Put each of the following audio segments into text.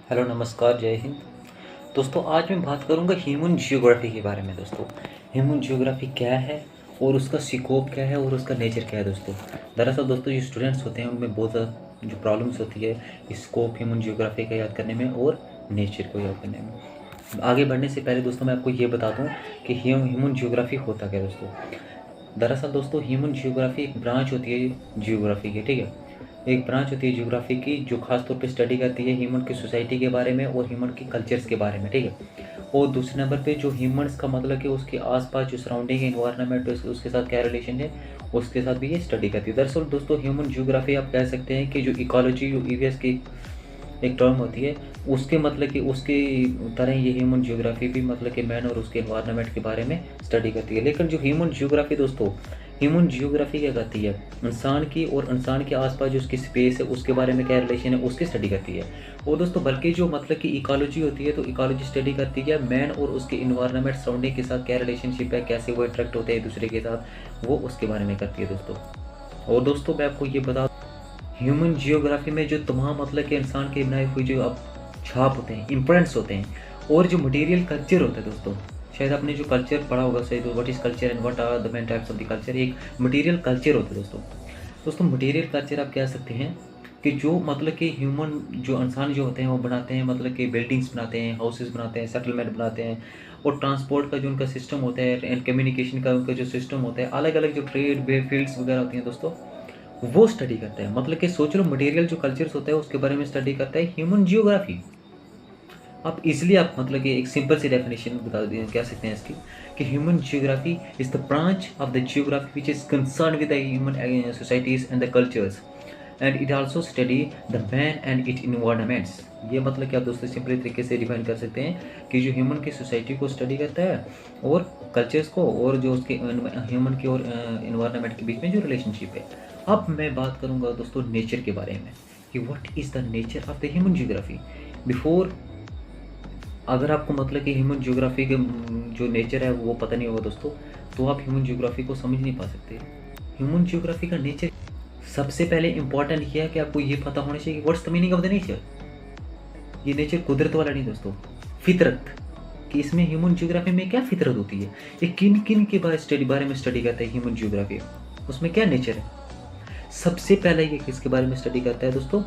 Hello नमस्कार जय हिंद। दोस्तों आज मैं बात करूंगा ह्यूमन जियोग्राफी के बारे में। दोस्तों ह्यूमन जियोग्राफी क्या है और उसका स्कोप क्या है और उसका नेचर क्या है। दोस्तों दरअसल दोस्तों जो स्टूडेंट्स होते हैं उनमें बहुत ज़्यादा जो प्रॉब्लम्स होती है स्कोप ह्यूमन जियोग्राफी का याद करने में और नेचर को याद करने में। आगे बढ़ने से पहले दोस्तों मैं आपको ये बता दूँ कि ह्यूमन जियोग्राफी होता क्या है। दोस्तों दरअसल दोस्तों ह्यूमन जियोग्राफी एक ब्रांच होती है जियोग्राफी की, ठीक है। एक ब्रांच होती है ज्योग्राफी की जो खास तौर पे स्टडी करती है ह्यूमन की सोसाइटी के बारे में और ह्यूमन की कल्चर्स के बारे में, ठीक है। और दूसरे नंबर पे जो ह्यूमंस का मतलब कि उसके आसपास जो सराउंडिंग एनवायरनमेंट उसके साथ क्या रिलेशन है उसके साथ भी ये स्टडी करती है। दरअसल दोस्तों ह्यूमन जियोग्राफी आप कह सकते हैं कि जो इकोलॉजी जो ईवीएस की एक टर्म होती है उसके मतलब कि उसकी तरह ये ह्यूमन जियोग्राफी भी मतलब कि मैन और उसके एनवायरनमेंट के बारे में स्टडी करती है। लेकिन जो ह्यूमन जियोग्राफी दोस्तों ह्यूमन जियोग्राफी क्या करती है, इंसान की और इंसान के आसपास जो उसकी स्पेस है उसके बारे में क्या रिलेशन है उसकी स्टडी करती है। और दोस्तों बल्कि जो मतलब कि इकोलॉजी होती है तो इकोलॉजी स्टडी करती है मैन और उसके इन्वायरमेंट सराउंडिंग के साथ क्या रिलेशनशिप है, कैसे वो इंटरेक्ट होते हैं एक दूसरे के साथ, वो उसके बारे में करती है दोस्तों। और दोस्तों मैं आपको ये बता ह्यूमन जियोग्राफी में जो तमाम मतलब कि इंसान के बनाए हुए जो अब छाप होते हैं, इम्प्रिंट्स होते हैं और जो मटेरियल कल्चर होता है दोस्तों, शायद आपने जो कल्चर पढ़ा होगा शायद what is culture and what are the main types of the culture. एक मटेरियल कल्चर होता है दोस्तों। दोस्तों मटेरियल कल्चर आप कह सकते हैं कि जो मतलब कि ह्यूमन जो इंसान जो होते हैं वो बनाते हैं मतलब कि बिल्डिंग्स बनाते हैं, हाउसेस बनाते हैं, सेटलमेंट बनाते हैं और ट्रांसपोर्ट का जो उनका सिस्टम होता है एंड कम्युनिकेशन का उनका जो सिस्टम होता है, अलग अलग जो ट्रेड फील्ड्स वगैरह होती हैं दोस्तों, वो स्टडी करता है। मतलब कि सोच लो मटेरियल जो कल्चर्स होता है उसके बारे में स्टडी करता है ह्यूमन जियोग्राफी। आप इजिली आप मतलब कि एक सिंपल सी डेफिनेशन बता दिए कह सकते हैं इसकी कि human geography is the branch of the geography which is concern with the human societies and the cultures and it also study the man and it environments. ये मतलब कि आप दोस्तों सिंपली तरीके से डिफाइन कर सकते हैं कि जो ह्यूमन की सोसाइटी को स्टडी करता है और कल्चर्स को और जो उसके ह्यूमन के और इन्वायरमेंट के बीच में जो रिलेशनशिप है। अब मैं बात करूंगा दोस्तों नेचर के बारे में कि what is the nature of the human geography. Before अगर आपको मतलब कि ह्यूमन जियोग्राफी के जो नेचर है वो पता नहीं होगा दोस्तों तो आप ह्यूमन जियोग्राफी को समझ नहीं पा सकते। ह्यूमन जियोग्राफी का नेचर सबसे पहले इंपॉर्टेंट ये है कि आपको ये पता होना चाहिए कि what's the meaning of the nature. ये नेचर कुदरत वाला नहीं दोस्तों, फितरत। कि इसमें ह्यूमन जियोग्राफी में क्या फितरत होती है, ये किन किन के बारे में स्टडी करता है ह्यूमन जियोग्राफी, उसमें क्या नेचर है। सबसे पहले ये किसके बारे में स्टडी करता है दोस्तों,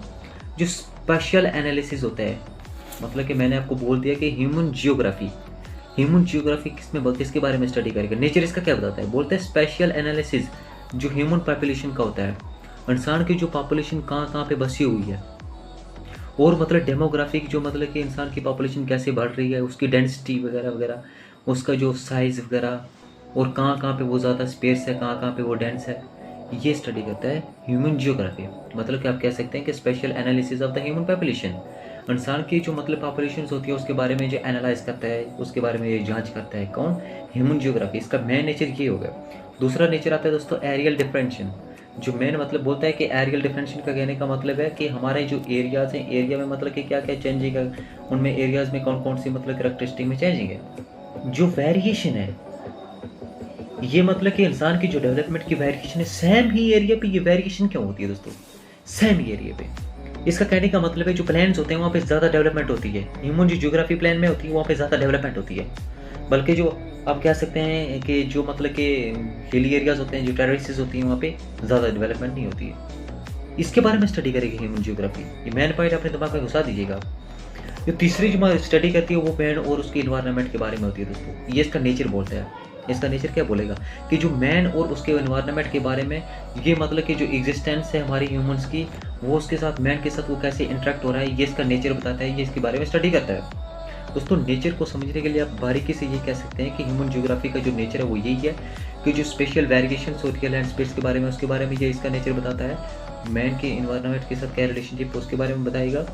जो स्पेशल एनालिसिस होता है। मतलब कि मैंने आपको बोल दिया कि ह्यूमन जियोग्राफी किसके बारे में स्टडी करेगा, नेचर इसका क्या बताता है, बोलते हैं स्पेशल एनालिसिस जो ह्यूमन पॉपुलेशन का होता है, इंसान की जो पॉपुलेशन कहाँ कहाँ पे बसी हुई है और मतलब डेमोग्राफिक जो मतलब कि इंसान की पॉपुलेशन कैसे बढ़ रही है, उसकी डेंसिटी वगैरह वगैरह, उसका जो साइज़ वगैरह और कहाँ कहाँ पे वो ज़्यादा स्पेस है, कहाँ कहाँ पे वो डेंस है, ये स्टडी करता है ह्यूमन जियोग्राफी। मतलब कि आप कह सकते हैं कि special analysis of the human population. इंसान की जो मतलब पॉपुलेशन होती है उसके बारे में जो एनालाइज करता है, उसके बारे में ये जांच करता है कौन, ह्यूमन जियोग्राफी। इसका मेन नेचर ये होगा। दूसरा नेचर आता है दोस्तों एरियल डिफरेंशिएशन। जो मेन मतलब बोलता है कि एरियल डिफरेंशिएशन का कहने का मतलब है कि हमारे जो एरियाज हैं, एरिया में मतलब कि क्या क्या चेंजिंग है, उनमें एरियाज में कौन कौन सी मतलब करेक्टरिस्टिक में चेंजिंग है। जो वेरिएशन है ये मतलब कि इंसान की जो डेवलपमेंट की वेरिएशन है, सेम ही एरिया पे ये वेरिएशन क्यों होती है दोस्तों, सेम ही एरिया पे। इसका कहने का मतलब है जो प्लान्स होते हैं वहाँ पे ज़्यादा डेवलपमेंट होती है, ह्यूमन जो ज्योग्राफी प्लान में होती है वहाँ पे ज़्यादा डेवलपमेंट होती है। बल्कि जो आप कह सकते हैं कि जो मतलब कि हिली एरियाज होते हैं, जो टेरेसेस होती हैं, वहाँ पे ज़्यादा डेवलपमेंट नहीं होती है। इसके बारे में स्टडी करेगी ह्यूमन जियोग्राफी। ये मेन पॉइंट अपने दिमाग में घुसा दीजिएगा। जो तीसरी जो स्टडी करती है वो मैन और उसके इन्वायरमेंट के बारे में होती है दोस्तों। ये इसका नेचर बोलता है। इसका नेचर क्या बोलेगा कि जो मैन और उसके इन्वायरमेंट के बारे में, ये मतलब कि जो एग्जिस्टेंस है हमारी ह्यूमंस की, वो उसके साथ मैन के साथ वो कैसे इंटरेक्ट हो रहा है, ये इसका नेचर बताता है, ये इसके बारे में स्टडी करता है दोस्तों। नेचर को समझने के लिए आप बारीकी से ये कह सकते हैं कि ह्यूमन जियोग्राफी का जो नेचर है वो यही है कि जो स्पेशल वेरिएशंस होती है लैंड स्पेस के बारे में, उसके बारे में ये इसका नेचर बताता है। मैन के इन्वायरमेंट के साथ क्या रिलेशनशिप उसके बारे में बताएगा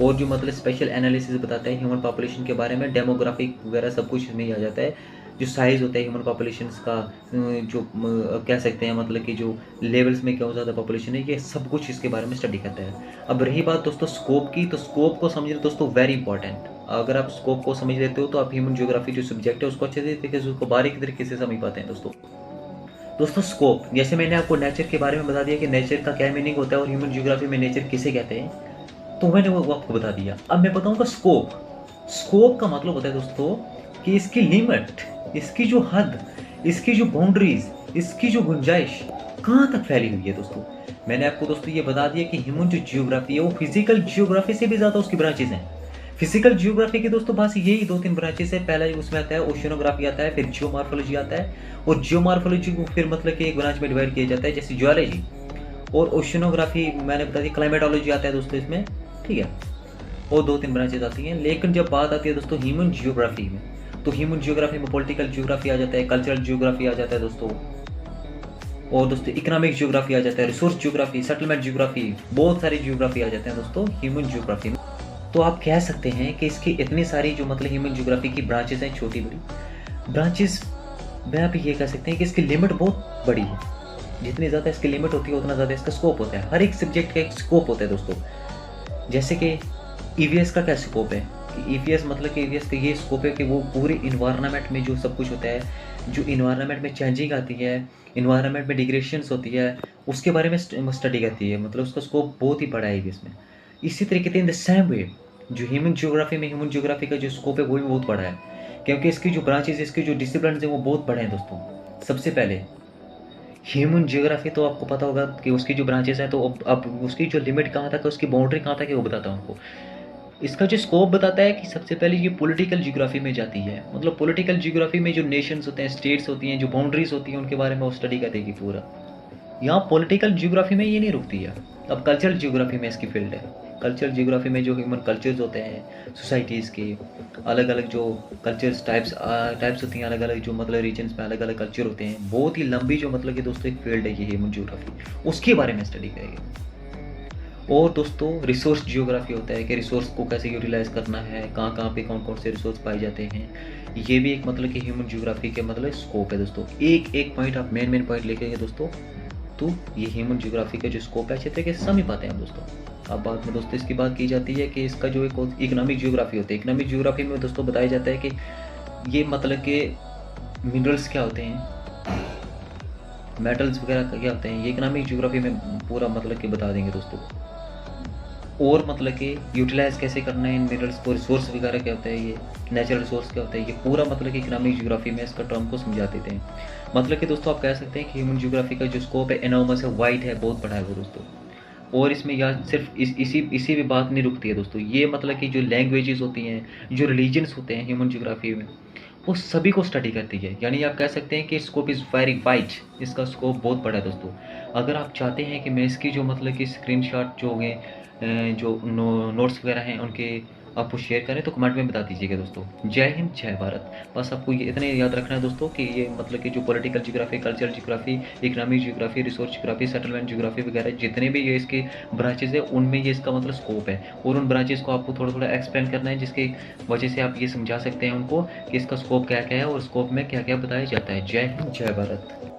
और जो मतलब स्पेशल एनालिसिस बताता है ह्यूमन पॉपुलेशन के बारे में, डेमोग्राफिक वगैरह सब कुछ इसमें ही आ जाता है। जो साइज़ होता है ह्यूमन पॉपुलेशंस का, जो कह सकते हैं मतलब कि जो लेवल्स में क्यों ज़्यादा पॉपुलेशन है, ये सब कुछ इसके बारे में स्टडी करता है। अब रही बात दोस्तों स्कोप की, तो स्कोप को समझना दोस्तों वेरी इंपॉर्टेंट। अगर आप स्कोप को समझ लेते हो तो आप ह्यूमन जियोग्राफी जो सब्जेक्ट है उसको अच्छे तरीके से, उसको बारीक तरीके से समझ पाते हैं दोस्तों स्कोप, जैसे मैंने आपको नेचर के बारे में बता दिया कि नेचर का क्या मीनिंग होता है और ह्यूमन जियोग्राफी में नेचर किसे कहते हैं। तो मैंने वो आपको बता दिया। अब मैं बताऊंगा स्कोप। स्कोप का मतलब होता है दोस्तों कि इसकी लिमिट, इसकी जो हद, इसकी जो बाउंड्रीज, इसकी जो गुंजाइश कहाँ तक फैली हुई है दोस्तों। मैंने आपको दोस्तों ये बता दिया कि ह्यूमन जो जियोग्राफी है वो फिजिकल जियोग्राफी से भी ज़्यादा उसकी ब्रांचेज हैं। फिजिकल जियोग्राफी के दोस्तों बस यही दो तीन ब्रांचेस है। पहला उसमें आता है ओशियोनोग्राफी आता है, फिर जियोमॉर्फोलॉजी आता है, और जियोमॉर्फोलॉजी को फिर मतलब कि एक ब्रांच में डिवाइड किया जाता है जैसे जियोलॉजी, और ओशियोनोग्राफी मैंने बता दी, क्लाइमेटोलॉजी आता है दोस्तों इसमें, ठीक है। और दो तीन ब्रांचेज आती हैं। लेकिन जब बात आती है दोस्तों ह्यूमन जियोग्राफी में, तो ह्यूमन जियोग्राफी में पॉलिटिकल जियोग्राफी आ जाता है, कल्चरल जियोग्राफी आ जाता है दोस्तों, और दोस्तों इकोनॉमिक जियोग्राफी आ जाता है, रिसोर्स जियोग्राफी, सेटलमेंट जियोग्राफी, बहुत सारी जियोग्राफी आ जाते हैं दोस्तों ह्यूमन जियोग्राफी में। तो आप कह सकते हैं कि इसकी इतनी सारी जो मतलब ह्यूमन जियोग्राफी की ब्रांचेज हैं, छोटी बड़ी ब्रांचेज, मैं आप ये कह सकते हैं कि इसकी लिमिट बहुत बड़ी है। जितनी ज़्यादा इसकी लिमिट होती है उतना ज़्यादा इसका स्कोप होता है। हर एक सब्जेक्ट का एक स्कोप होता है दोस्तों। जैसे कि ईवीएस का क्या स्कोप है कि ईवीएस मतलब कि ईवीएस का ये स्कोप है कि वो पूरे इन्वायरमेंट में जो सब कुछ होता है, जो इन्वायरमेंट में चेंजिंग आती है, इन्वायरमेंट में डिग्रेडेशंस होती है, उसके बारे में स्टडी करती है। मतलब उसका स्कोप बहुत ही बड़ा है ईवीएस में। इसी तरीके से इन द सेम वे जो ह्यूमन जियोग्राफी में, ह्यूमन जियोग्राफी का जो स्कोप है वो भी बहुत बड़ा है, क्योंकि इसकी जो ब्रांचेज, इसके जो डिसिप्लिन हैं वो बहुत बड़े हैं दोस्तों। सबसे पहले ह्यूमन जियोग्राफी तो आपको पता होगा कि उसकी जो ब्रांचेस हैं, तो अब उसकी जो लिमिट कहाँ तक है, उसकी बाउंड्री कहाँ तक है वो बताता हूँ आपको। इसका जो स्कोप बताता है कि सबसे पहले ये पॉलिटिकल जियोग्राफी में जाती है। मतलब पॉलिटिकल जियोग्राफी में जो नेशंस होते हैं, स्टेट्स होती हैं, जो बाउंड्रीज होती हैं, उनके बारे में वो स्टडी करेगी पूरा। यहाँ पॉलिटिकल जियोग्राफी में ये नहीं रुकती है। अब कल्चरल जियोग्राफी में इसकी फील्ड है। कल्चरल जियोग्राफी में जो ह्यूमन कल्चर्स होते हैं, सोसाइटीज़ के अलग अलग जो कल्चर्स टाइप्स होती हैं, अलग अलग जो मतलब रीजन्स में अलग अलग कल्चर होते हैं, बहुत ही लंबी जो मतलब कि दोस्तों एक फील्ड है ये ह्यूमन जियोग्राफी, उसके बारे में स्टडी करेगी। और दोस्तों रिसोर्स जियोग्राफी होता है कि रिसोर्स को कैसे यूटिलाइज करना है, कहाँ कहाँ पे कौन कौन से रिसोर्स पाए जाते हैं। ये भी एक मतलब कि ह्यूमन जियोग्राफी के मतलब स्कोप है दोस्तों। एक एक पॉइंट आप मेन पॉइंट लेके दोस्तों, तो ये ह्यूमन जियोग्राफी का जो स्कोप है अच्छे तरीके से समझ पाते हैं हम दोस्तों। अब बाद में दोस्तों इसकी बात की जाती है कि इसका जो एक इकोनॉमिक जियोग्राफी होती है। इकोनॉमिक जियोग्राफी में दोस्तों बताया जाता है कि ये मतलब कि मिनरल्स क्या होते हैं, मेटल्स वगैरह क्या होते हैं, ये इकोनॉमिक जियोग्राफी में पूरा मतलब कि बता देंगे दोस्तों। और मतलब कि यूटिलाइज कैसे करना है इन मिनरल्स को, रिसोर्स वगैरह क्या होता है, ये नेचुरल रिसोर्स क्या होता है, ये पूरा मतलब कि इकोनॉमिक जियोग्राफी में इसका टर्म को समझा देते हैं। मतलब कि दोस्तों आप कह सकते हैं कि ह्यूमन जियोग्राफी का जो स्कोप है एनॉर्मस है, वाइड है, बहुत बड़ा है वो दोस्तों। और इसमें या सिर्फ इसी भी बात नहीं रुकती है दोस्तों। ये मतलब कि जो लैंग्वेजेस होती हैं, जो रिलीजन्स होते हैं ह्यूमन जियोग्राफी में, वो सभी को स्टडी करती है। यानी आप कह सकते हैं कि स्कोप इज़ वेरी वाइड, इसका स्कोप बहुत बड़ा है दोस्तों। अगर आप चाहते हैं कि मैं इसकी जो मतलब कि स्क्रीनशॉट जो होंगे, जो नोट्स वगैरह हैं उनके आपको शेयर करें तो कमेंट में बता दीजिएगा दोस्तों। जय हिंद, जय भारत। बस आपको ये इतने याद रखना है दोस्तों कि ये मतलब कि जो political geography, cultural geography, economic geography, resource geography, settlement geography वगैरह जितने भी ये इसके ब्रांचेज है, उनमें ये इसका मतलब स्कोप है। और उन ब्रांचेज को आपको थोड़ा थोड़ा एक्सप्लेन करना है, जिसकी वजह से आप ये समझा सकते हैं उनको कि इसका स्कोप क्या क्या है और स्कोप में क्या क्या बताया जाता है। जय हिंद, जय भारत।